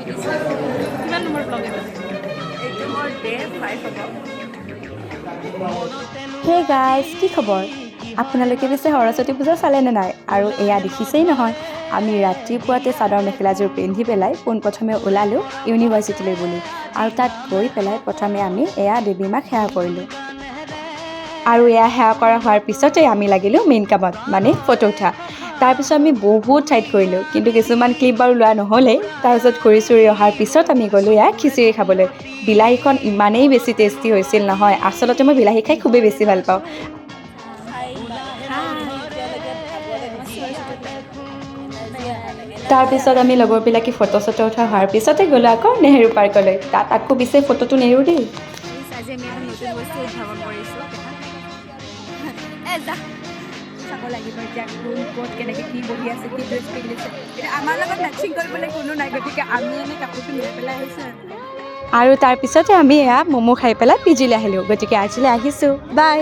কিমান number blog এইটো? এইটো মোৰ ডে 5 হ'ব। হে গাইজ, কি খবৰ? আপোনালোকে পিছে সৰস্বতী পূজা চালেনে নাই? আৰু এয়া দেখিছেই নহয়, আমি ৰাতিপুৱাতে চাদৰ মেখেলাযোৰ পিন্ধি পেলাই পোনপ্ৰথমে ওলালোঁ ইউনিভাৰ্চিটিলৈ বুলি। আৰু তাত গৈ পেলাই প্ৰথমে আমি এয়া দেৱী মাক সেৱা কৰিলোঁ। আৰু এয়া সেৱা কৰা হোৱাৰ পিছতে আমি লাগিলোঁ মেইন কামত, মানে ফটো উঠা। তাৰপিছত আমি বহুত ঠাইত কৰিলোঁ, কিন্তু কিছুমান ক্লিপ বাৰু লোৱা নহ'লেই। তাৰপিছত ঘূৰি চুৰি অহাৰ পিছত আমি গ'লোঁ এয়া খিচিৰি খাবলৈ। বিলাহীখন ইমানেই বেছি টেষ্টি হৈছিল নহয়, আচলতে মই বিলাহী খাই খুবেই বেছি ভাল পাওঁ। এতিয়ালৈকে ভাগৰে গুচি এনাৰ্জি অহা নাই। তাৰপিছত আমি লগৰবিলাকে ফটো চটো উঠা হোৱাৰ পিছতে গ'লোঁ আকৌ নেহেৰু পাৰ্কলৈ। তাত আকৌ পিছে ফটোটো নেৰোঁ দেই। আজি আমি এটা নতুন বস্তু উদ্ভাৱন কৰিছোঁ। যা চাব লাগিব এতিয়া কোন ক'ত কেনেকৈ কি বহি আছে, কি ড্ৰেছ পিন্ধিছে। এতিয়া আমাৰ লগত মেচিং কৰিবলৈ কোনো নাই, গতিকে আমি এনেই কাপোৰটো লৈ পেলাই আহিছোঁ। আৰু তাৰপিছতে আমি এয়া ম'ম' খাই পেলাই পিজিলৈ আহিলোঁ। গতিকে আজিলৈ আহিছোঁ, বাই।